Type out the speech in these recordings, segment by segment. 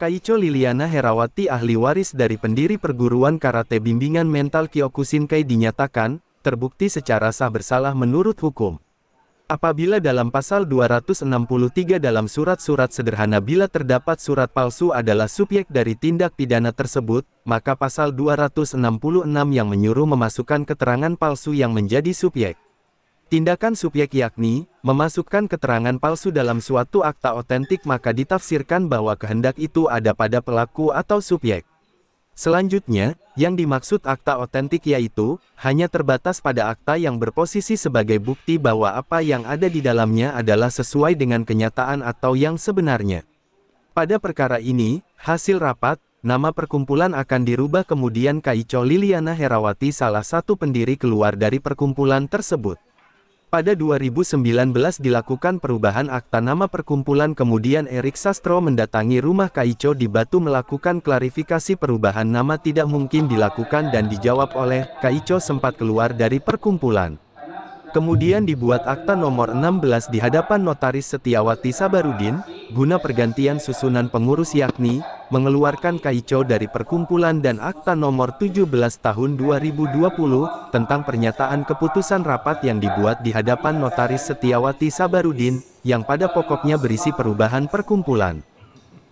Kaicho Liliana Herawati, ahli waris dari pendiri perguruan karate bimbingan mental Kyokushinkai, dinyatakan terbukti secara sah bersalah menurut hukum. Apabila dalam pasal 263 dalam surat-surat sederhana bila terdapat surat palsu adalah subjek dari tindak pidana tersebut, maka pasal 266 yang menyuruh memasukkan keterangan palsu yang menjadi subjek. Tindakan subjek yakni, memasukkan keterangan palsu dalam suatu akta otentik, maka ditafsirkan bahwa kehendak itu ada pada pelaku atau subjek. Selanjutnya, yang dimaksud akta otentik yaitu, hanya terbatas pada akta yang berposisi sebagai bukti bahwa apa yang ada di dalamnya adalah sesuai dengan kenyataan atau yang sebenarnya. Pada perkara ini, hasil rapat, nama perkumpulan akan dirubah, kemudian Kaicho Liliana Herawati salah satu pendiri keluar dari perkumpulan tersebut. Pada 2019 dilakukan perubahan akta nama perkumpulan, kemudian Erik Sastro mendatangi rumah Kaicho di Batu melakukan klarifikasi perubahan nama tidak mungkin dilakukan dan dijawab oleh Kaicho sempat keluar dari perkumpulan. Kemudian dibuat akta nomor 16 di hadapan Notaris Setiawati Sabarudin, guna pergantian susunan pengurus yakni, mengeluarkan Kaicho dari perkumpulan, dan akta nomor 17 tahun 2020, tentang pernyataan keputusan rapat yang dibuat di hadapan Notaris Setiawati Sabarudin, yang pada pokoknya berisi perubahan perkumpulan.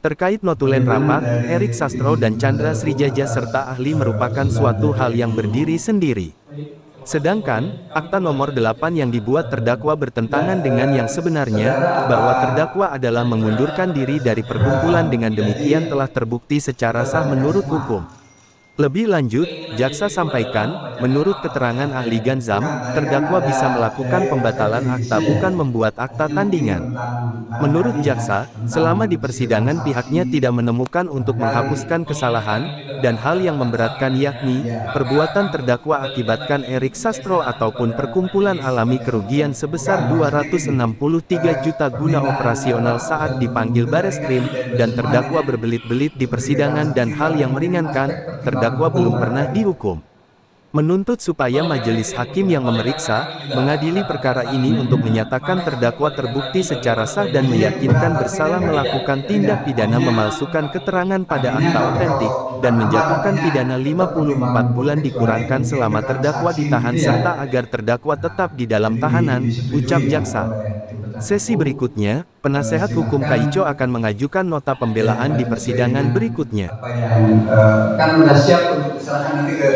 Terkait notulen rapat, Erik Sastro dan Chandra Srijaja serta ahli merupakan suatu hal yang berdiri sendiri. Sedangkan, akta nomor 8 yang dibuat terdakwa bertentangan dengan yang sebenarnya, bahwa terdakwa adalah mengundurkan diri dari perkumpulan, dengan demikian telah terbukti secara sah menurut hukum. Lebih lanjut, jaksa sampaikan, menurut keterangan ahli Ganzam, terdakwa bisa melakukan pembatalan akta bukan membuat akta tandingan. Menurut jaksa, selama di persidangan pihaknya tidak menemukan untuk menghapuskan kesalahan, dan hal yang memberatkan yakni, perbuatan terdakwa akibatkan Erik Sastro ataupun perkumpulan alami kerugian sebesar 263 juta guna operasional saat dipanggil Bareskrim, dan terdakwa berbelit-belit di persidangan, dan hal yang meringankan, terdakwa belum pernah dihukum. Menuntut supaya majelis hakim yang memeriksa, mengadili perkara ini untuk menyatakan terdakwa terbukti secara sah dan meyakinkan bersalah melakukan tindak pidana memalsukan keterangan pada akta otentik, dan menjatuhkan pidana 54 bulan dikurangkan selama terdakwa ditahan serta agar terdakwa tetap di dalam tahanan, ucap jaksa. Sesi berikutnya, penasehat hukum Kaicho akan mengajukan nota pembelaan di persidangan berikutnya. Kan udah siap untuk diserahkan nanti ke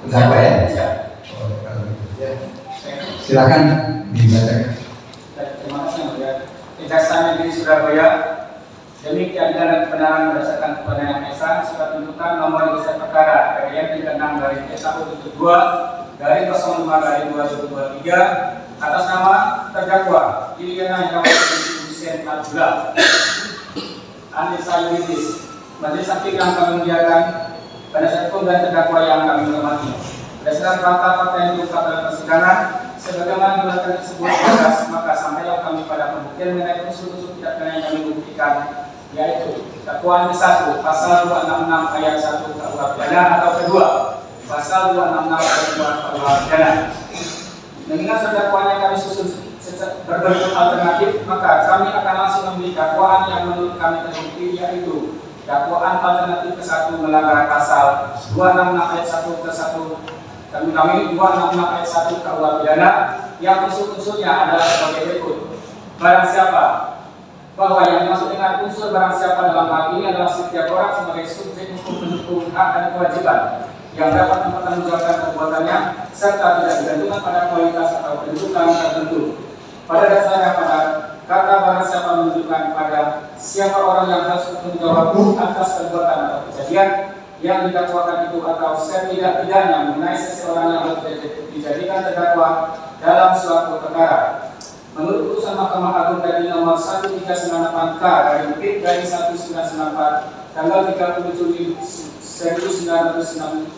siapa ya? Silakan dibacakan. Terima kasih Mulia. Kejaksaan Negeri Surabaya, demi keadilan dan kebenaran berdasarkan kepada Yang Esa, surat tuntutan nomor gelar perkara PDN 36 dari T1.2 dari 05/2023 atas nama terdakwa Liliana Herawati Hussein Abdullah, Anissa Yuridis, Majelis Hakim yang kami muliakan, penasihat hukum dan terdakwa yang kami hormati. Berdasarkan fakta-fakta yang diungkap dalam persidangan, sebagaimana dilakukan tersebut jelas, maka sampailah kami pada pembuktian mengenai unsur-unsur tindak pidana yang kami buktikan, yaitu dakwaan ke-1 pasal 266 ayat 1 KUH pidana, atau kedua pasal 266 ayat 2 KUH pidana. Mengingat dakwaan yang kami susun berbentuk alternatif, maka kami akan langsung memilih dakwaan yang menurut kami terbukti, yaitu dakwaan alternatif ke-1 melanggar pasal 266 ayat 1 ke-1 kami 266 ayat 1 KUH pidana, yang unsur-unsurnya adalah sebagai berikut. Barang siapa, bahwa yang dimaksud dengan unsur barang siapa dalam hal ini adalah setiap orang sebagai subjek hukum pendukung hak dan kewajiban yang dapat mempertanggungjawabkan perbuatannya serta tidak bergantungan pada kualitas atau kedudukan tertentu. Pada dasarnya pada kata barang siapa menunjukkan pada siapa orang yang harus bertanggung jawab atas perbuatan atau kejadian yang didakwakan itu, atau setidak-tidaknya mengenai seseorang yang harus dijadikan terdakwa dalam suatu perkara. Menurut putusan Mahkamah Agung dari nomor 1398K dari Pit dari 1994 tanggal 30 Juli 1995,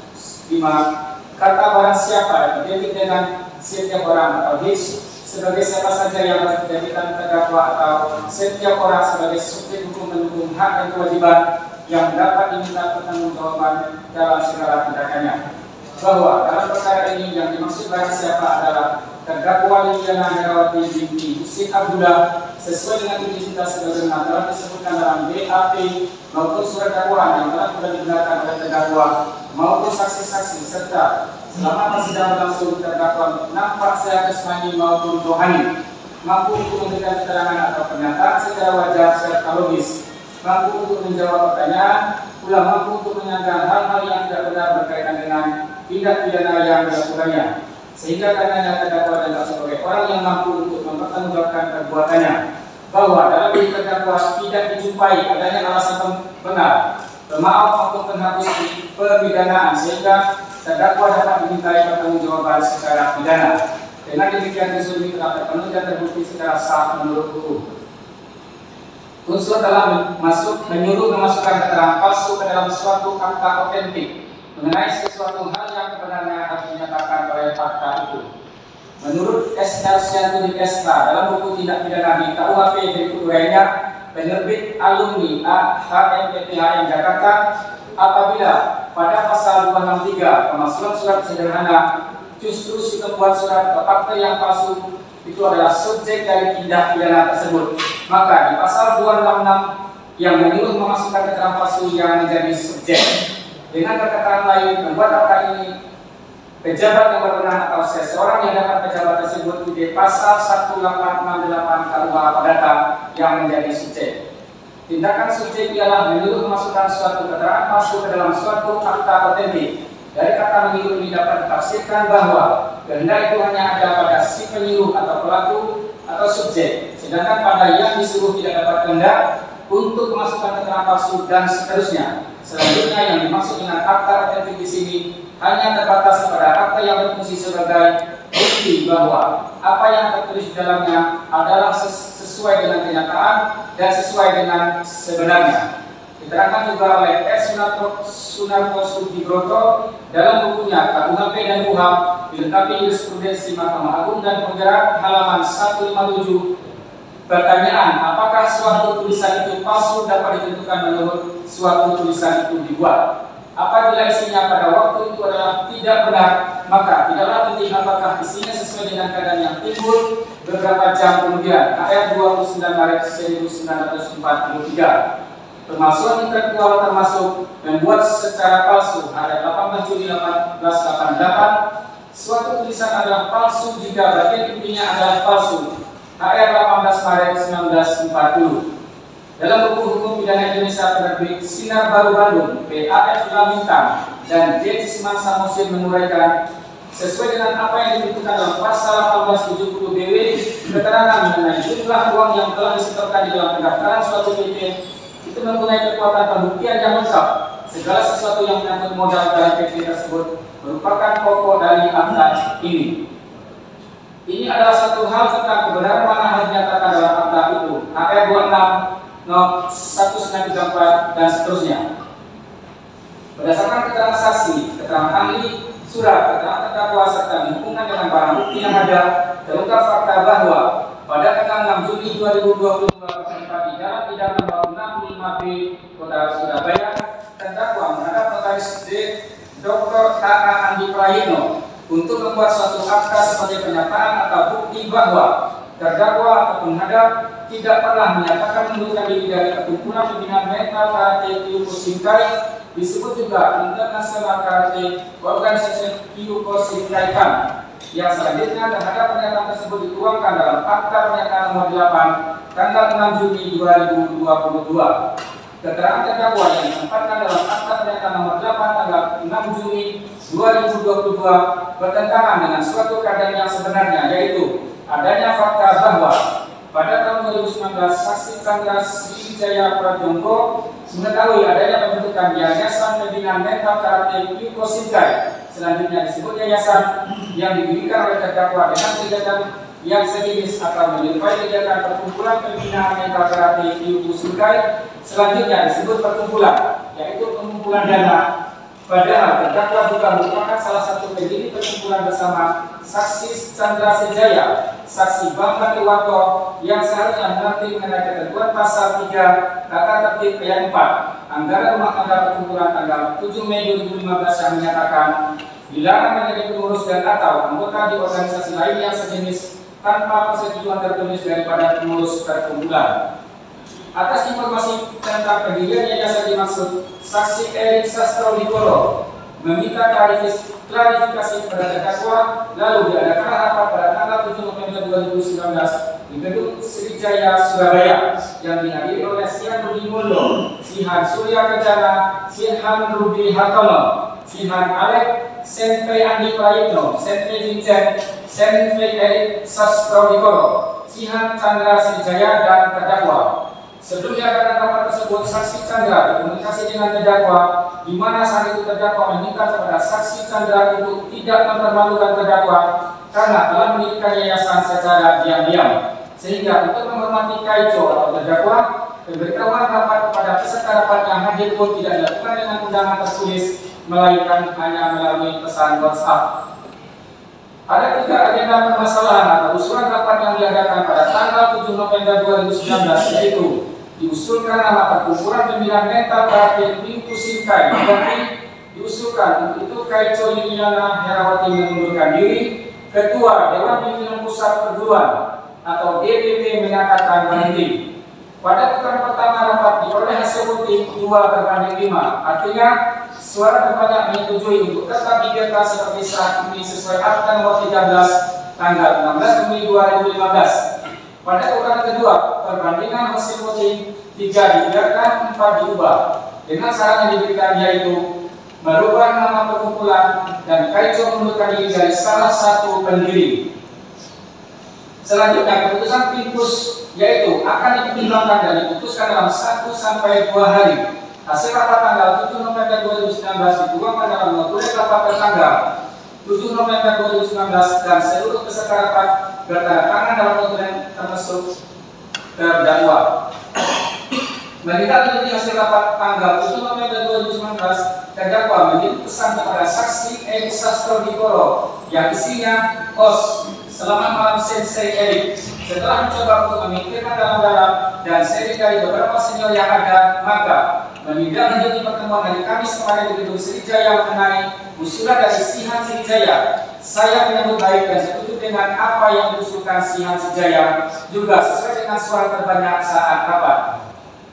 kata barang siapa identik dengan setiap orang atau his sebagai siapa saja yang harus dijadikan terdakwa, atau setiap orang sebagai subjek hukum pendukung hak dan kewajiban yang dapat diminta pertanggungjawaban dalam segala tindakannya. Bahwa dalam perkara ini yang dimaksud barang siapa adalah terdakwa Liliana Herawati binti Hussein Abdullah sesuai dengan identitas sebagaimana telah disebutkan dalam BAP maupun surat dakwaan yang telah dibenarkan oleh terdakwa maupun saksi-saksi, serta selama persidangan berlangsung terdakwa nampak secara jasmani maupun rohani, mampu untuk memberikan keterangan atau pernyataan secara wajar serta logis, mampu untuk menjawab pertanyaan, pula mampu untuk menyanggah hal-hal yang tidak benar berkaitan dengan tindak pidana yang dilakukannya, sehingga karenanya terdakwa adalah sebagai orang yang mampu untuk mempertanggungjawabkan perbuatannya, bahwa dalam diri terdakwa tidak dijumpai adanya alasan benar, pemaaf maupun penghapus perpidanaan, sehingga terdakwa dapat dimintai pertanggungjawaban secara pidana. Dengan demikian unsur ini telah terpenuhi dan terbukti secara sah menurut hukum. Unsur dalam menyuruh memasukkan keterangan palsu ke dalam suatu fakta otentik mengenai sesuatu hal yang sebenarnya harus dinyatakan oleh fakta itu. Menurut S. Darsianto Esra dalam buku tindak pidana di KUHP berikut uraiannya, penerbit alumni HMPTHN Jakarta, apabila pada pasal 263 pemalsuan surat sederhana justru si pembuat surat atau fakta yang palsu itu adalah subjek dari tindak pidana tersebut, maka di pasal 266 yang menyuruh memasukkan keterangan palsu yang menjadi subjek. Dengan perkataan lain, membuat fakta ini pejabat yang berwenang atau seseorang yang dapat pejabat tersebut di pasal 1868 KUH Perdata yang menjadi subjek. Tindakan subjek ialah menyuruh memasukkan suatu keterangan palsu ke dalam suatu fakta otentik. Dari kata menyuruh ini dapat ditafsirkan bahwa kehendak itu hanya ada pada si penyuruh atau pelaku atau subjek, sedangkan pada yang disuruh tidak dapat kehendak untuk memasukkan keterangan palsu dan seterusnya. Selanjutnya yang dimaksud dengan fakta otentik di sini hanya terbatas pada fakta yang berfungsi sebagai bukti bahwa apa yang tertulis di dalamnya adalah sesuai dengan kenyataan dan sesuai dengan sebenarnya. Diterangkan juga oleh S. Sunarto Sudigroto dalam bukunya KUHP dan KUHAP dilengkapi jurisprudensi Mahkamah Agung dan Penggerak halaman 157. Pertanyaan, apakah suatu tulisan itu palsu dapat ditentukan menurut suatu tulisan itu dibuat. Apabila isinya pada waktu itu adalah tidak benar, maka tidaklah penting apakah isinya sesuai dengan keadaan yang timbul beberapa jam kemudian. Ayat 29 Maret 1943. Pemalsuan intelektual termasuk membuat secara palsu. Ayat 18 Juli 1888. Suatu tulisan adalah palsu jika bagian intinya adalah palsu. Ayat 18 Maret 1940. Dalam buku hukum pidana Indonesia penerbit Sinar Baru Bandung, PAF Lamintang dan J. Cisman Samosir menguraikan, sesuai dengan apa yang dibutuhkan dalam pasal 1870 BW, keterangan mengenai jumlah uang yang telah disetorkan di dalam pendaftaran suatu PT itu mempunyai kekuatan pembuktian yang lengkap. Segala sesuatu yang menyangkut modal dalam PT tersebut merupakan pokok dari akta ini. Ini adalah satu hal tentang kebenaran mana harus dinyatakan dalam akta itu. Ayat 26 No. 1934 dan seterusnya. Berdasarkan keterangan saksi, keterangan ahli, surat, keterangan terdakwa serta dihubungkan dengan barang bukti yang ada, terungkap fakta bahwa pada tanggal 6 Juni 2022 di dalam pidana nomor 65B Kota Surabaya, terdakwa menghadap notaris D. Dr. K.A. Andi Prayitno untuk membuat suatu akta sebagai pernyataan atau bukti bahwa terdakwa atau penghadap tidak pernah menyatakan mengundurkan diri dari perkumpulan pembinaan mental karate Kyuko Shinkai, disebut juga International Karate Organization Kyuko Shinkaikan. Yang selanjutnya terhadap pernyataan tersebut dituangkan dalam Akta Pernyataan Nomor 8 tanggal 6 Juni 2022. Keterangan terdakwa yang ditempatkan dalam Akta Pernyataan Nomor 8 tanggal 6 Juni 2022 bertentangan dengan suatu keadaan yang sebenarnya, yaitu adanya fakta bahwa pada tahun 2019 saksi Chandra Sriwijaya Pradjongko mengetahui adanya pembentukan Yayasan Pembinaan Mental Karate Kyuko Shinkai, selanjutnya disebut yayasan, yang didirikan oleh terdakwa dengan kegiatan yang sejenis atau menyerupai kegiatan perkumpulan pembinaan mental karate Kyuko Shinkai, selanjutnya disebut perkumpulan, yaitu pengumpulan dana. Padahal terdakwa juga merupakan salah satu pendiri perkumpulan bersama saksi Chandra Sejaya, saksi Bambang Iwanto, yang seharusnya mengerti mengenai ketentuan pasal 3 Tata Tertib ayat 4 Anggaran Rumah Tangga Perkumpulan tanggal 7 Mei 2015 yang menyatakan dilarang menjadi pengurus dan atau anggota di organisasi lain yang sejenis tanpa persetujuan tertulis daripada pengurus perkumpulan. Atas informasi tentang pendirian yayasan dimaksud, saksi Erik Sastronegoro meminta klarifikasi kepada terdakwa, lalu diadakan rapat pada tanggal 7 November 2019 di Gedung Sriwijaya, Surabaya, yang dihadiri oleh Sihan Rudi Mulyo, Sihan Surya Kencana, Sihan Rudi Hartono, Sihan Alek, Senpe Andi Prayitno, Senpe Vincent, Senpe Erik Sastronegoro, Sihan Chandra Sriwijaya, dan terdakwa. Sebelum diadakan rapat tersebut, saksi Chandra berkomunikasi dengan terdakwa, di mana saat itu terdakwa meminta kepada saksi Chandra untuk tidak mempermalukan terdakwa karena telah mendirikan yayasan secara diam-diam. Sehingga untuk menghormati Kaico atau terdakwa, pemberitahuan rapat kepada peserta rapat yang hadir pun tidak dilakukan dengan undangan tertulis, melainkan hanya melalui pesan WhatsApp. Ada 3 agenda permasalahan atau usulan rapat yang diadakan pada tanggal 7 November 2019, yaitu diusulkan nama perkumpulan pembinaan mental karate Minggu Sinkai berarti diusulkan untuk itu Kaico Liliana Herawati mengundurkan diri. Ketua Dewan Pimpinan Pusat Perguruan atau DPP menyatakan berhenti. Pada putaran pertama rapat diperoleh hasil voting 2/5, artinya suara terbanyak menyetujui untuk tetap didata seperti saat ini sesuai Akta Nomor 13 tanggal 16 Juni 2015. Pada putaran kedua, perbandingan hasil voting 3 dibiarkan, 4 diubah dengan syarat yang diberikan, yaitu merubah nama perkumpulan dan Kaico mengundurkan diri dari salah satu pendiri. Selanjutnya, keputusan Pimpus yaitu akan dipertimbangkan dan diputuskan dalam 1 sampai 2 hari. Hasil rapat tanggal 7 November 2019 dituangkan dalam notulen rapat tertanggal 7 November 2019 dan seluruh peserta rapat bertanda tangan dalam notulen termasuk terdakwa. Menindaklanjuti hasil rapat tanggal 7 November 2019, terdakwa mengirim pesan kepada saksi Erik Sastronegoro yang isinya, "Os, selamat malam Sensei Erik. Setelah mencoba untuk memikirkan dalam-dalam dan seri dari beberapa senior yang ada, maka menindaklanjuti pertemuan hari Kamis kemarin di Gedung Sriwijaya mengenai usulan dari Sihan Sriwijaya. Saya menyambut baik dan setuju dengan apa yang diusulkan Sihan Sriwijaya, juga sesuai dengan suara terbanyak saat rapat.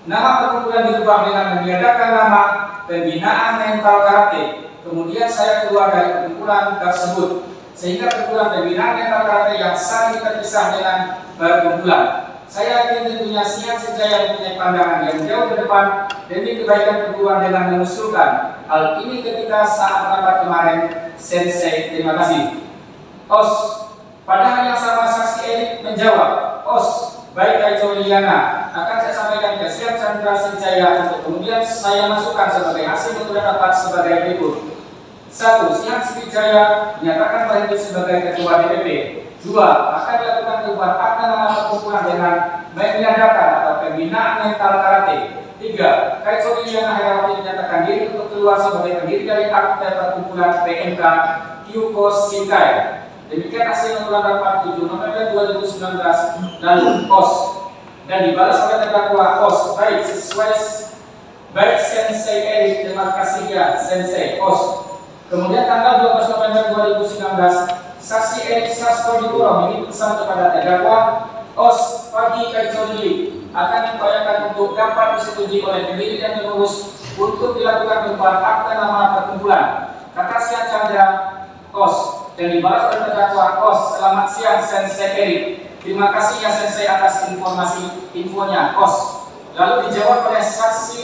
Nama perkumpulan dirubah dengan meniadakan nama Pembinaan Mental Karate. Kemudian saya keluar dari perkumpulan tersebut, sehingga perkumpulan Pembinaan Mental Karate yang saling terpisah dengan perkumpulan. Saya yakin tentunya Sihan Sriwijaya mempunyai pandangan yang jauh ke depan demi kebaikan perguruan dengan mengusulkan hal ini ketika saat rapat kemarin. Sensei, terima kasih." Os, pada hal yang sama saksi Erik menjawab, "Os, baik Kaico Liliana, akan saya sampaikan ke Sihan Chandra Sriwijaya untuk kemudian saya masukkan sebagai hasil notulen rapat sebagai berikut. 1. Sihan Sriwijaya menyatakan berhenti sebagai ketua DPP. 2. Akan dilakukan perubahan akta nama perkumpulan dengan meniadakan atau Pembinaan Mental Karate. 3. Kaico Liliana Herawati menyatakan diri untuk keluar sebagai pendiri dari akta perkumpulan PMK Kyuko Shinkai." Demikian hasil notulen rapat 7 November 2019. Lalu Os, dan dibalas oleh terdakwa, "Os, baik sesuai baik Sensei Erik, terima kasih ya Sensei Os." Kemudian tanggal 12 November 2019, saksi Erik Sastronegoro mengirim pesan kepada terdakwa, "Os, pagi Kaico Lili akan diupayakan untuk dapat disetujui oleh pendiri dan pengurus untuk dilakukan perubahan akta nama perkumpulan. Kata Sihan Chandra, Os." Dan dibalas oleh terdakwa, "Os, selamat siang Sensei Erik. Terima kasih ya Sensei atas infonya, Os." Lalu dijawab oleh saksi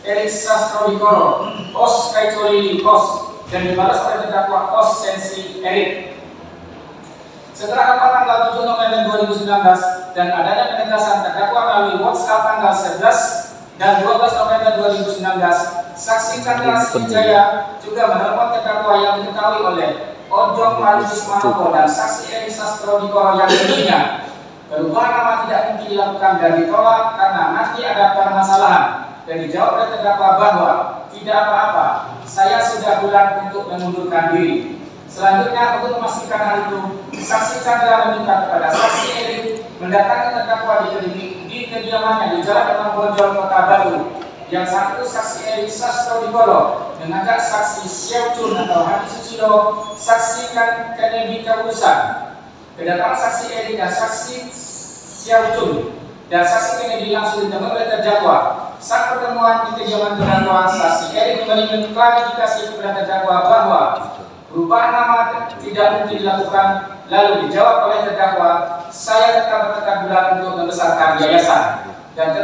Erik Sastronegoro, "Os Kaico Lili, Os." Dan dibalas oleh terdakwa, "Os Sensei Erik." Setelah rapat tanggal 7 November 2019 dan adanya penegasan terdakwa melalui WhatsApp tanggal 11 dan 12 November 2019, saksi Chandra Sriwijaya juga menelpon terdakwa yang diketahui oleh Ojok Marijis Manopo dan saksi Erik Sastronegoro yang lainnya. Perubahan nama tidak mungkin dilakukan dan ditolak karena nanti ada permasalahan, dan dijawab oleh terdakwa bahwa tidak apa-apa, saya sudah bulan untuk mengundurkan diri. Selanjutnya, untuk memastikan hal itu, saksi Chandra meminta kepada saksi Erik mendatangi terdakwa di kediamannya di Jalan Demang Bonjol, Kota Baru. Yang satu, saksi Erik Sastronegoro mengajak saksi Xiao Chun atau Hadi Susilo saksikan Kennedy Kausan. Kedatangan saksi Eri dan saksi Xiao Chun dan saksi Kennedy langsung ditemui oleh terdakwa. Saat pertemuan di kediaman terdakwa, saksi Eri memberikan klarifikasi kepada terdakwa bahwa perubahan nama tidak mungkin dilakukan. Lalu dijawab oleh terdakwa, saya tetap bertekad bulat untuk membesarkan yayasan dan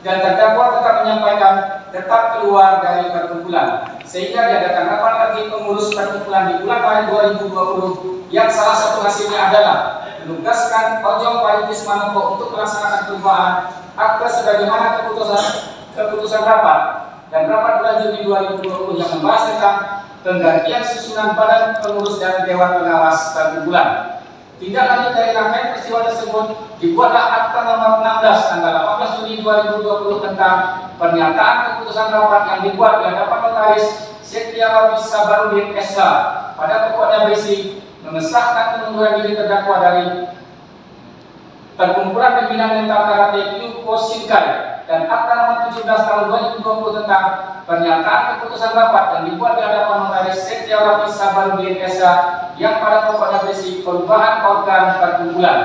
terdakwa tetap menyampaikan tetap keluar dari perkumpulan, sehingga diadakan rapat lagi pengurus perkumpulan di bulan Maret 2020 yang salah satu hasilnya adalah menugaskan Ojong Paritis Manopo untuk melaksanakan perubahan akte sebagaimana keputusan rapat, dan rapat bulan Juni 2020 yang membahas tentang penggantian susunan badan pengurus dan dewan pengawas perkumpulan. Tindak lanjut dari rangkaian peristiwa tersebut, dibuatlah akta nomor 16 tanggal 18 Juni 2020 tentang pernyataan keputusan rapat yang dibuat di hadapan notaris Setiawati Sabarudin SH. Pada pokoknya berisi mengesahkan pengunduran diri terdakwa dari Perkumpulan Pembinaan Mental Karate Kyuko Shinkai, dan akta nomor 17 tahun 2020 tentang pernyataan keputusan rapat yang dibuat di hadapan notaris Setiawati Sabarudin SH yang pada pokoknya berisi perubahan organ perkumpulan.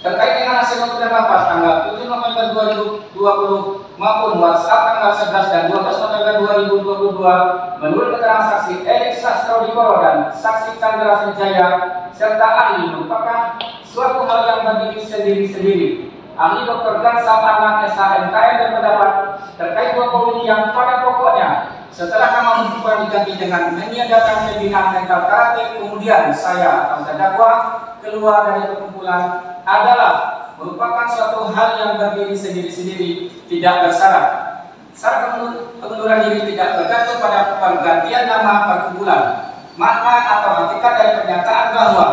Terkait dengan hasil notulen rapat tanggal 7 November 2020 maupun WhatsApp tanggal 11 dan 12 November 2022, menurut keterangan saksi Erik Sastrodikoro dan saksi Chandra Senjaya serta ahli merupakan suatu hal yang berdiri sendiri-sendiri. Ahli Dr. Gansam Anand SHMKM berpendapat terkait dua poin yang pada pokoknya setelah nama perkumpulan diganti dengan meniadakan pembinaan mental karate, kemudian saya atau terdakwa keluar dari perkumpulan adalah merupakan suatu hal yang berdiri sendiri-sendiri, tidak bersyarat. Syarat pengunduran diri tidak bergantung pada pergantian nama perkumpulan. Makna atau hakikat dari pernyataan bahwa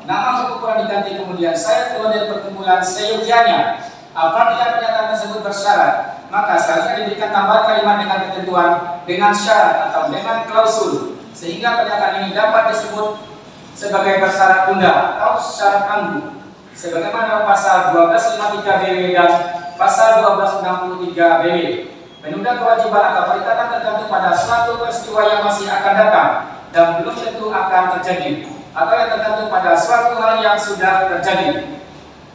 nama perkumpulan diganti kemudian saya keluar dari perkumpulan seyogianya. Apabila pernyataan tersebut bersyarat, maka seharusnya diberikan tambahan kalimat dengan ketentuan dengan syarat atau dengan klausul, sehingga pernyataan ini dapat disebut sebagai bersyarat tunda atau syarat tangguh, sebagaimana pasal 1253 BW dan pasal 1263 BW. Menunda kewajiban atau perikatan tergantung pada suatu peristiwa yang masih akan datang dan belum tentu akan terjadi, atau yang tergantung pada suatu hal yang sudah terjadi.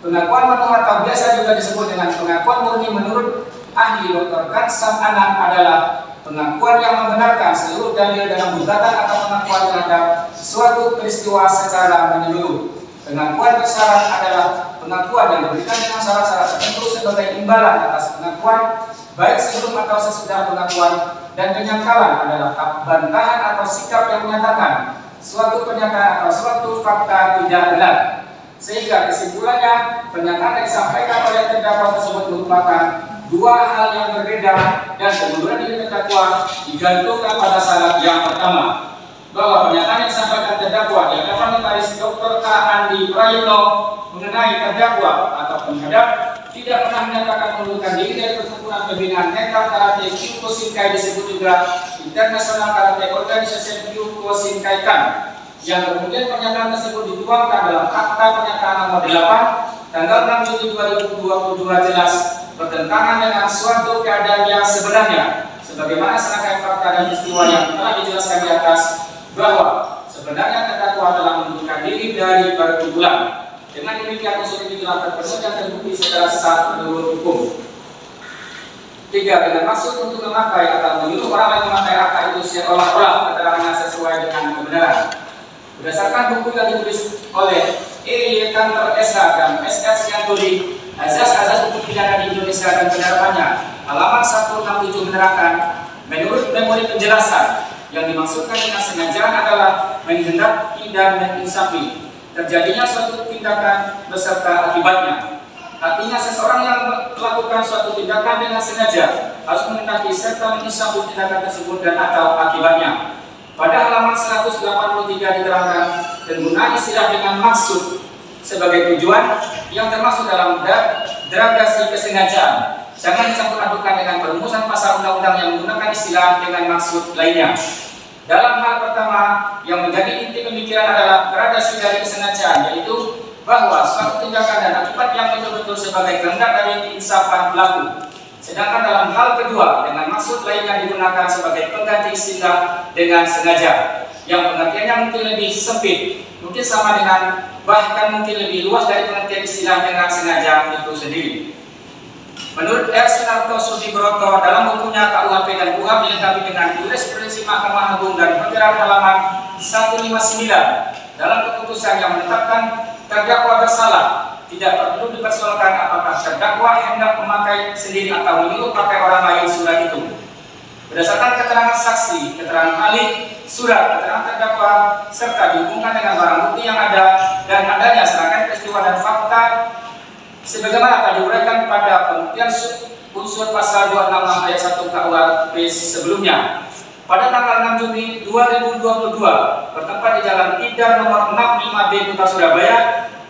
Pengakuan penuh atau biasa juga disebut dengan pengakuan murni menurut ahli Dr. Gansam Anand adalah pengakuan yang membenarkan seluruh dalil dalam gugatan atau pengakuan terhadap suatu peristiwa secara menyeluruh. Pengakuan bersyarat adalah pengakuan yang diberikan dengan syarat-syarat tertentu sebagai imbalan atas pengakuan, baik sebelum atau sesudah pengakuan, dan penyangkalan adalah bantahan atau sikap yang menyatakan suatu pernyataan atau suatu fakta tidak benar. Sehingga kesimpulannya, pernyataan yang disampaikan oleh terdakwa tersebut merupakan dua hal yang berbeda, dan pengunduran diri terdakwa digantungkan pada syarat yang pertama, bahwa pernyataan yang disampaikan terdakwa di hadapan notaris Dr. K. Andi Prayitno mengenai terdakwa atau penghadap tidak pernah menyatakan mengundurkan diri dari perkumpulan pembinaan mental karate Kyuko Shinkai, disebut juga International Karate Organization Kyuko Shinkai Kan, yang kemudian pernyataan tersebut dituangkan dalam akta pernyataan nomor 8 tanggal 6 Juni 2022 jelas bertentangan dengan suatu keadaan yang sebenarnya, sebagaimana serangkaian fakta dan peristiwa yang telah dijelaskan di atas, bahwa sebenarnya terdakwa telah mengundurkan diri dari perkumpulan. Dengan demikian unsur ini telah terpenuhi dan terbukti secara sah menurut hukum. 3. Dengan maksud untuk memakai atau menyuruh orang lain memakai akta itu seolah-olah keterangannya sesuai dengan kebenaran. Berdasarkan buku yang ditulis oleh E.Y. Kantor SH dan S.S. Yanturi, Azas-Azas Hukum Pidana di Indonesia dan Penerapannya, halaman 167 menerangkan, menurut memori penjelasan, yang dimaksudkan dengan sengajaan adalah menghendaki dan menginsafi terjadinya suatu tindakan beserta akibatnya. Artinya seseorang yang melakukan suatu tindakan dengan sengaja harus menghendaki serta menginsafi tindakan tersebut dan atau akibatnya. Pada halaman 183 diterangkan penggunaan istilah dengan maksud sebagai tujuan yang termasuk dalam derogasi kesengajaan. Jangan dicampur adukan dengan perumusan pasal undang-undang yang menggunakan istilah dengan maksud lainnya. Dalam hal pertama, yang menjadi inti pemikiran adalah gradasi dari kesengajaan, yaitu bahwa suatu tindakan dan akibat yang betul-betul sebagai kehendak dari keinsafan pelaku. Sedangkan dalam hal kedua, dengan maksud lainnya digunakan sebagai pengganti istilah dengan sengaja, yang pengertiannya mungkin lebih sempit, mungkin sama dengan bahkan mungkin lebih luas dari pengertian istilah dengan sengaja itu sendiri. Menurut R. Sunarto Sudibroto dalam bukunya KUHP dan KUHP dilengkapi dengan jurisprudensi Mahkamah Agung dan Pembelaan halaman 159 dalam keputusan yang menetapkan terdakwa bersalah, tidak perlu dipersoalkan apakah terdakwa hendak memakai sendiri atau menyuruh pakai orang lain surat itu. Berdasarkan keterangan saksi, keterangan ahli, surat keterangan terdakwa, serta dihubungkan dengan barang bukti yang ada dan adanya serangkaian peristiwa dan fakta sebagaimana telah diuraikan pada pembuktian unsur pasal 266 ayat 1 KUHP sebelumnya. Pada tanggal 6 Juni 2022, bertempat di Jalan Tidar nomor 65B Kota Surabaya,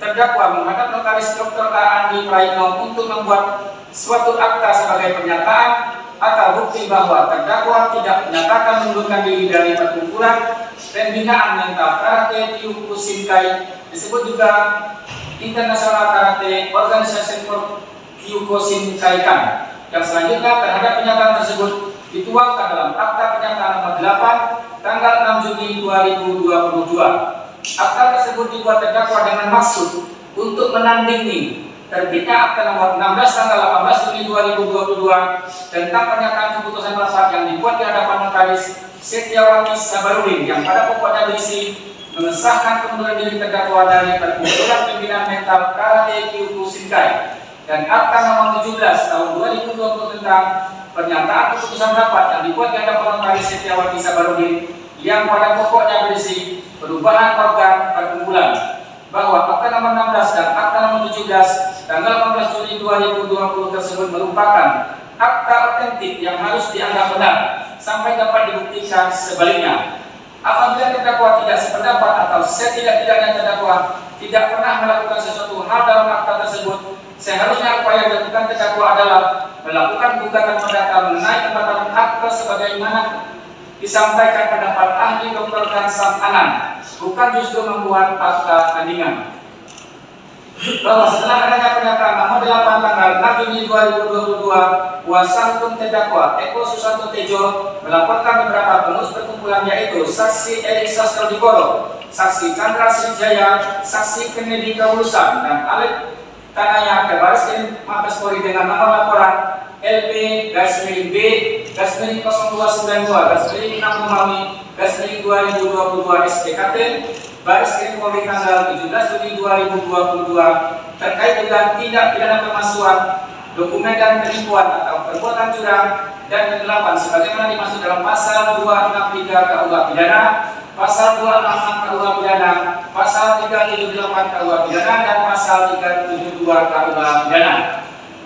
terdakwa menghadap notaris Dr. A. Andi Praitno untuk membuat suatu akta sebagai pernyataan atau bukti bahwa terdakwa tidak menyatakan mengundurkan diri dari perkumpulan pembinaan mental karate Kyokushinkai, disebut juga International Karate Organization for Kyokushinkai-kan, yang selanjutnya terhadap pernyataan tersebut dituangkan dalam akta pernyataan nomor 8 tanggal 6 Juni 2022. Akta tersebut dibuat terdakwa dengan maksud untuk menandingi terbitnya akta nomor 16 tanggal 18 Juni 2022 tentang pernyataan keputusan pasar yang dibuat di hadapan notaris Setiawati Sabarudin yang pada pokoknya berisi mengesahkan pengunduran diri terdakwa dari perkumpulan pembinaan mental karate Kyokushinkai, dan akta nomor 17 tahun 2020 tentang pernyataan keputusan rapat yang dibuat di hadapan notaris Setiawati Sabarudin yang pada pokoknya berisi perubahan organ perkumpulan, bahwa akta nomor 16 dan akta nomor 17 tanggal 18 Juni 2020 tersebut merupakan akta otentik yang harus dianggap benar sampai dapat dibuktikan sebaliknya. Apabila terdakwa tidak sependapat atau setidak-tidaknya terdakwa tidak pernah melakukan sesuatu hal dalam akta tersebut, seharusnya upaya yang dilakukan terdakwa adalah melakukan gugatan perdata mengenai pembatalan akta sebagaimana disampaikan pendapat ahli Dr. Kansam Anan, bukan justru membuat akta tandingan. Bahwa setelah adanya pernyataan nomor 8 tanggal 6 Juni 2022, kuasa hukum terdakwa Eko Susanto Tejo melaporkan beberapa pengurus perkumpulan, yaitu saksi Erik Sastrodikoro, saksi Chandra Sriwijaya, saksi Kennedy Kaulusan, dan Alek Tanaya ke Barreskrim Mabes Polri dengan nomor laporan LP-0292-02 2022 SPKT Barreskrim Polri tanggal 17 Juni 2022 terkait dengan tindak pidana pemalsuan dokumen dan penipuan atau perbuatan curang dan penggelapan sebagaimana dimaksud dalam pasal 263 KUH pidana, pasal 266 KUH pidana, pasal 378 KUH pidana, dan pasal 372 KUH pidana.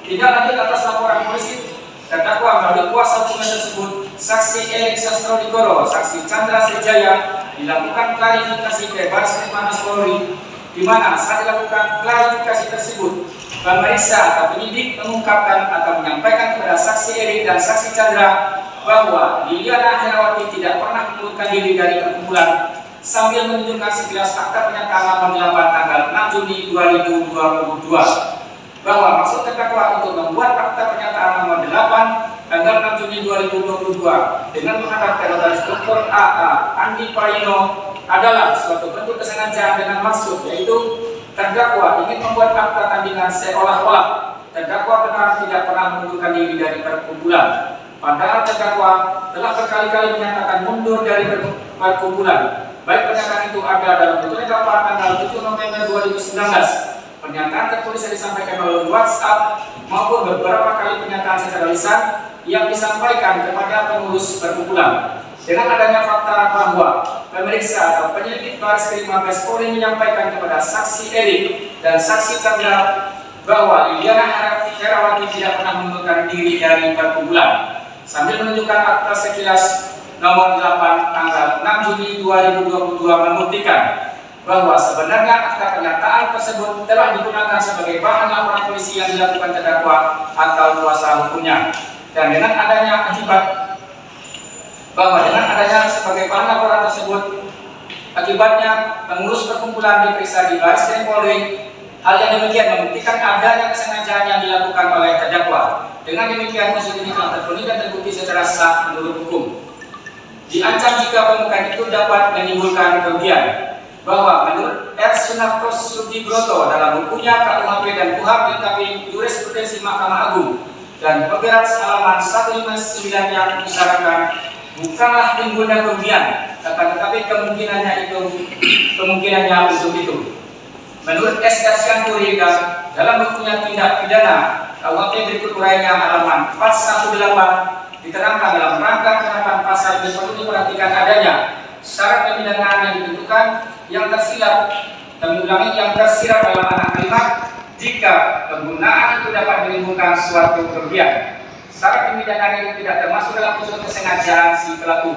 Tidak lanjut atas laporan polisi, terdakwa melalui kuasa hukum tersebut, saksi Erik Sastrodikoro, saksi Chandra Sriwijaya dilakukan klarifikasi ke Barreskrim Mabes Polri, di mana saat dilakukan klarifikasi tersebut, pemeriksa atau penyidik mengungkapkan atau menyampaikan kepada saksi Erik dan saksi Chandra bahwa Liliana Herawati tidak pernah mengundurkan diri dari perkumpulan, sambil menunjukkan sekilas akta pernyataan nomor 8 tanggal 6 Juni 2022 bahwa maksud terdakwa untuk membuat akta pernyataan nomor 8 tanggal 6 Juni 2022 dengan menghadap notaris Dr. A.A. Andi Praitno adalah suatu bentuk kesengajaan dengan maksud, yaitu terdakwa ingin membuat akta tandingan seolah-olah terdakwa benar tidak pernah mengundurkan diri dari perkumpulan, padahal terdakwa telah berkali-kali menyatakan mundur dari perkumpulan. Baik pernyataan itu ada dalam bentuk dakwaan tanggal 7 November 2019, pernyataan tertulis yang disampaikan melalui WhatsApp, maupun beberapa kali pernyataan secara lisan yang disampaikan kepada pengurus perkumpulan. Dengan adanya fakta bahwa pemeriksa atau penyelidik Barreskrim Mabes Polri menyampaikan kepada saksi Erik dan saksi Chandra bahwa Liliana Herawati tidak pernah mengundurkan diri dari perkumpulan, sambil menunjukkan akta sekilas nomor 8 tanggal 6 Juni 2022 membuktikan bahwa sebenarnya akta pernyataan tersebut telah digunakan sebagai bahan laporan polisi yang dilakukan terdakwa atau kuasa hukumnya, dan dengan adanya sebagai bahan laporan tersebut, akibatnya pengurus perkumpulan diperiksa di Barreskrim Polri. Hal yang demikian membuktikan adanya kesengajaan yang dilakukan oleh terdakwa. Dengan demikian unsur ini telah terpenuhi dan terbukti secara sah menurut hukum. diancam jika pemukulan itu dapat menimbulkan kerugian. Bahwa menurut R. Sunarto Sudibroto dalam bukunya KUHP dan KUHP dilengkapi jurisprudensi Mahkamah Agung dan Pemberat halaman 159 yang mengisyaratkan bukanlah timbulnya kerugian, tetapi kemungkinannya untuk itu. Menurut S. Syanturi dalam bukunya Tindak Pidana KUHP berikut uraian halaman 418 diterangkan dalam rangka penerapan pasal ini perlu diperhatikan adanya syarat pemidanaan yang ditentukan yang tersirat dalam anak kalimat jika penggunaan itu dapat menimbulkan suatu kerugian. Syarat pemidanaan itu tidak termasuk dalam unsur kesengajaan si pelaku.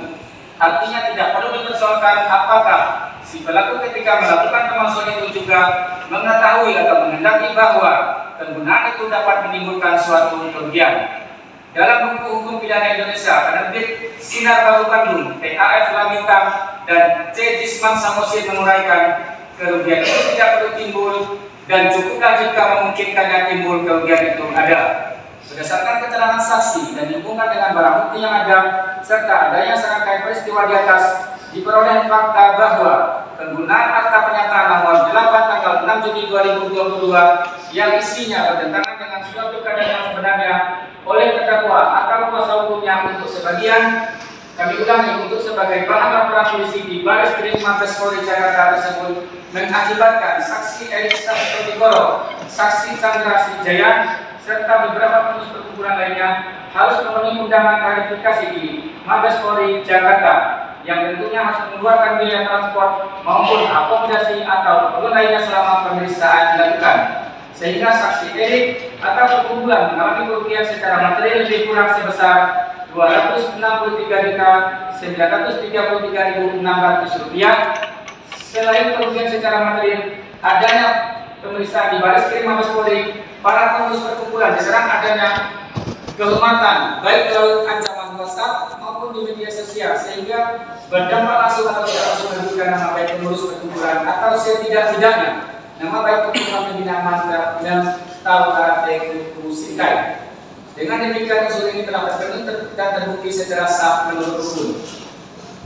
Artinya tidak perlu dipersoalkan apakah si pelaku ketika melakukan pemalsuan itu juga mengetahui atau menghendaki bahwa penggunaan itu dapat menimbulkan suatu kerugian. Dalam buku hukum pidana Indonesia penerbit Sinar Baru Bandung, TAF Lamintang dan C. Jisman Samosir menguraikan kerugian itu tidak perlu timbul dan cukuplah jika memungkinkannya timbul kerugian itu ada. Berdasarkan keterangan saksi dan dihubungkan dengan barang bukti yang ada serta adanya serangkaian peristiwa di atas, diperoleh fakta bahwa penggunaan akta pernyataan nomor 8 tanggal 6 Juni 2022 yang isinya bertentangan dengan suatu keadaan yang sebenarnya oleh terdakwa atau kuasa hukumnya untuk sebagian, kami ulangi, untuk sebagai bahan laporan polisi di Baris Krim Mabes Polri Jakarta tersebut mengakibatkan saksi Erik Sastrodikoro, saksi Chandra Srijayan, serta beberapa pengurus perkumpulan lainnya harus memenuhi undangan klarifikasi di Mabes Polri Jakarta yang tentunya harus mengeluarkan biaya transport maupun akomodasi atau keperluan lainnya selama pemeriksaan dilakukan. Sehingga saksi Erik atau perkumpulan mengalami kerugian secara material lebih kurang sebesar Rp263.933.600. Selain kerugian secara material, adanya pemeriksaan di Baris Krim Mabes Polri, para pengurus perkumpulan diserang adanya kehormatan baik melalui ancaman WhatsApp maupun di media sosial sehingga berdampak langsung atau tidak langsung merugikan nama baik pengurus perkumpulan atau setidak-tidaknya nama baik perkumpulan pembinaan mental karate Kusinkai. Dengan demikian unsur ini telah terpenuhi dan terbukti secara sah menurut hukum.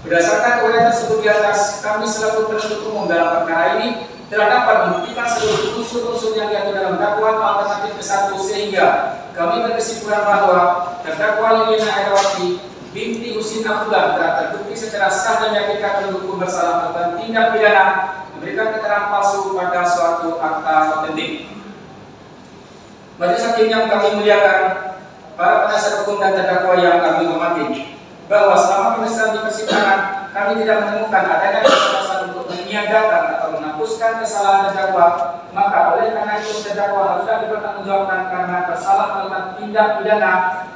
Berdasarkan uraian tersebut di atas, kami selaku penuntut umum dalam perkara ini telah dapat membuktikan seluruh unsur-unsur yang diatur dalam dakwaan alternatif ke-1 sehingga kami berkesimpulan bahwa terdakwa Liliana Herawati binti Husin Abdullah telah terbukti secara sah dan meyakinkan penuntut hukum bersalah melakukan tindak pidana memberikan keterangan palsu pada suatu akta otentik. Majelis hakim yang kami muliakan, para penasihat hukum dan terdakwa yang kami hormati, bahwa selama pemeriksaan di persidangan kami tidak menemukan adanya dasar untuk meniadakan atau menghapuskan kesalahan terdakwa, maka oleh karena itu terdakwa haruslah dipertanggungjawabkan karena bersalah melakukan tindak pidana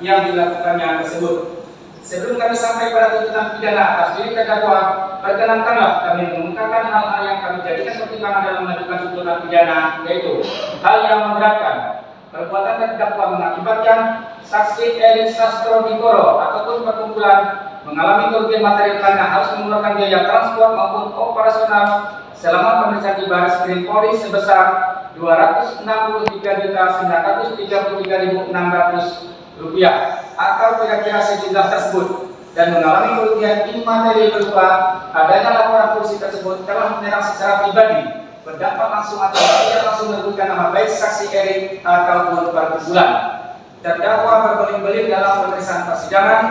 yang dilakukannya tersebut. Sebelum kami sampai pada tuntutan pidana atas diri terdakwa, perkenankanlah kami mengungkapkan hal-hal yang kami jadikan pertimbangan dalam mengajukan tuntutan pidana, yaitu hal yang memberatkan. Perbuatan terdakwa mengakibatkan saksi Erik Sastrodikoro ataupun perkumpulan mengalami kerugian material karena harus mengeluarkan biaya transport maupun operasional selama pemeriksaan di Baris Krim Polri sebesar Rp263.933.600 atau kira-kira sejumlah tersebut dan mengalami kerugian imaterial berupa adanya laporan polisi tersebut telah menyerang secara pribadi berdampak langsung atau tidak langsung merugikan nama baik saksi Erik ataupun perkumpulan. Terdakwa berbelit-belit dalam pemeriksaan persidangan.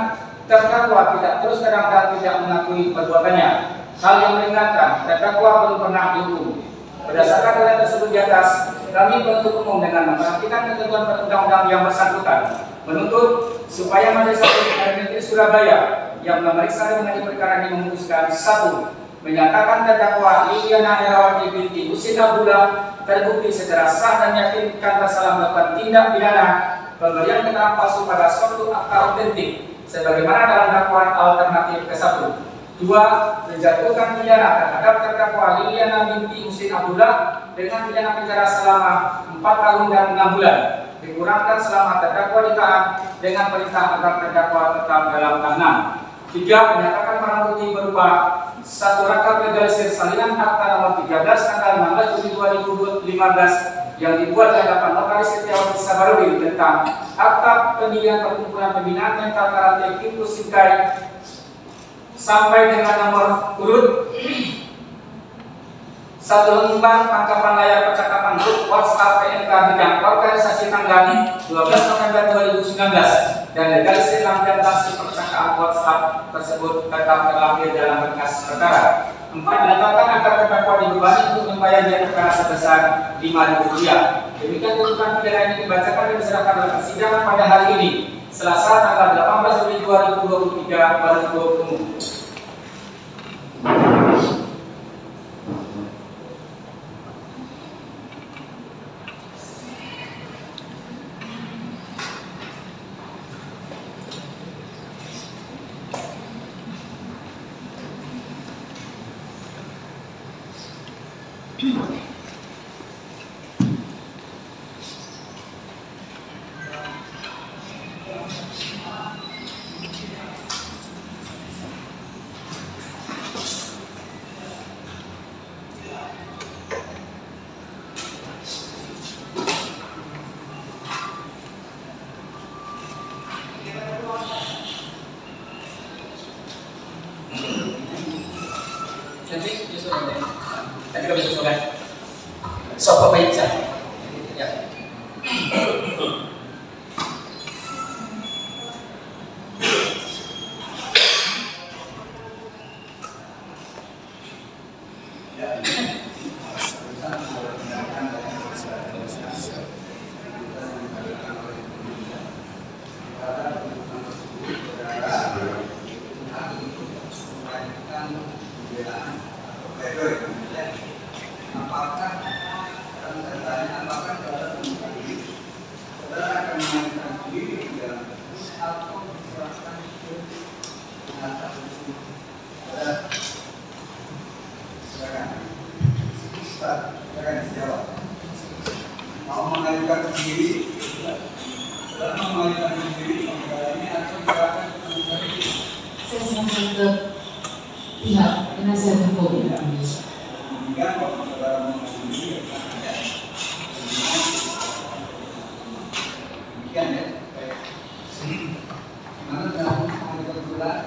Terdakwa tidak terus terang dan tidak mengakui perbuatannya. Hal yang meringankan, terdakwa belum pernah dihukum. Berdasarkan uraian tersebut di atas, kami penuntut umum dengan memperhatikan ketentuan perundang-undang yang bersangkutan menuntut supaya Majelis Hakim Pengadilan Negeri Surabaya yang memeriksa dan mengadili perkara ini memutuskan: 1. Menyatakan terdakwa Liliana Herawati binti Husin Abdullah terbukti secara sah dan yakinkan bersalah melakukan tindak pidana pemberian keterangan palsu pada suatu akta otentik sebagaimana dalam dakwaan alternatif ke-1. 2. Menjatuhkan pidana terhadap terdakwa Liliana binti Husin Abdullah dengan pidana penjara selama 4 tahun dan 6 bulan dikurangkan selama terdakwa ditahan dengan perintah agar terdakwa tetap dalam tahanan. 3. Menyatakan barang bukti berupa satu rangkap legalisir salinan akta nomor 13 tanggal 16 Juli 2015 yang dibuat oleh 8 notaris Setiawati Sabarudin tentang akta pendirian perkumpulan pembinaan mental karate Kusinkai sampai dengan nomor urut 1 lembar tangkapan layar percakapan grup WhatsApp PMK bidang organisasi tanggal 12 November 2019 dan legalisir implementasi percakapan WhatsApp tersebut tetap terlampir dalam berkas perkara. 4. Dinyatakan agar terdakwa dibebani untuk membayar biaya perkara sebesar Rp5.000. Demikian tuntutan pidana ini dibacakan dan diserahkan dalam persidangan pada hari ini, Selasa tanggal 18 Juli 2023 berikut umum. Tadi kami susulkan sopo meja ya. Mau mengajukan sendiri, atau ini atau silakan Saya serahkan ke pihak penasihat hukum. Demikian kalau saudara mau sendiri, demikian ya. Mana dalam mengajukan surat?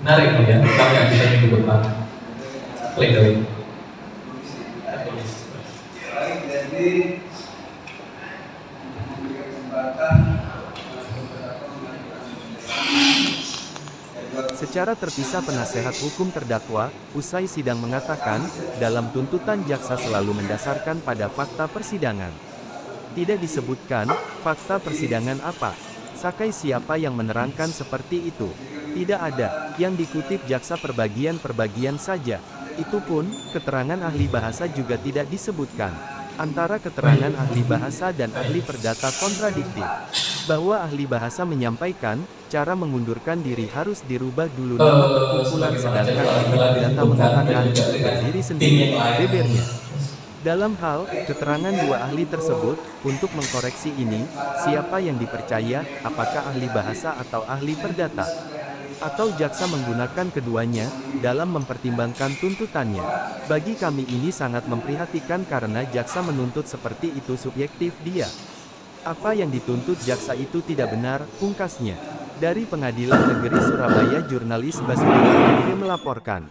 Menarik ya, kami ajukan minggu depan. Pledoi. Baik, jadi memberikan kesempatan Secara terpisah penasehat hukum terdakwa, usai sidang mengatakan, dalam tuntutan jaksa selalu mendasarkan pada fakta persidangan. Tidak disebutkan, fakta persidangan apa. Sakai siapa yang menerangkan seperti itu. Tidak ada, yang dikutip jaksa perbagian-perbagian saja. Itu pun, keterangan ahli bahasa juga tidak disebutkan. Antara keterangan ahli bahasa dan ahli perdata kontradiktif. Bahwa ahli bahasa menyampaikan, cara mengundurkan diri harus dirubah dulu nama perkumpulan, sedangkan ahli perdata mengatakan, berdiri sendiri, bebernya. Dalam hal, keterangan dua ahli tersebut, untuk mengkoreksi ini, siapa yang dipercaya, apakah ahli bahasa atau ahli perdata? Atau jaksa menggunakan keduanya, dalam mempertimbangkan tuntutannya. Bagi kami ini sangat memprihatinkan karena jaksa menuntut seperti itu subjektif dia. Apa yang dituntut jaksa itu tidak benar, pungkasnya. Dari Pengadilan Negeri Surabaya, jurnalis Basuki TV melaporkan.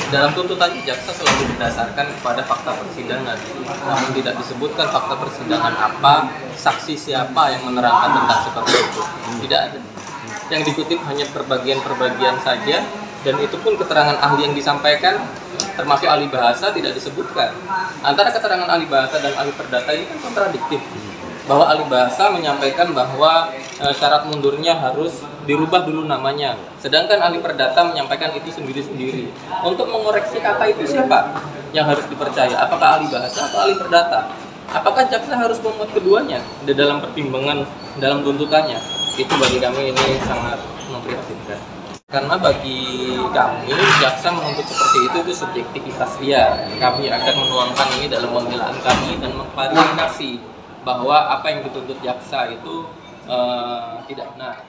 Dalam tuntutannya jaksa selalu berdasarkan kepada fakta persidangan, namun tidak disebutkan fakta persidangan apa, saksi siapa yang menerangkan tentang seperti itu. Tidak ada. Yang dikutip hanya perbagian-perbagian saja, dan itu pun keterangan ahli yang disampaikan, termasuk ahli bahasa, tidak disebutkan. Antara keterangan ahli bahasa dan ahli perdata ini kan kontradiktif. Bahwa ahli bahasa menyampaikan bahwa syarat mundurnya harus dirubah dulu namanya, sedangkan ahli perdata menyampaikan itu sendiri-sendiri. Untuk mengoreksi kata itu siapa yang harus dipercaya? Apakah ahli bahasa atau ahli perdata? Apakah jaksa harus memuat keduanya di dalam pertimbangan dalam tuntutannya? Itu bagi kami ini sangat memprihatinkan. Karena bagi kami, jaksa menuntut seperti itu subjektivitas dia. Kami akan menuangkan ini dalam pembelaan kami dan mengklarifikasi bahwa apa yang dituntut jaksa itu tidak benar.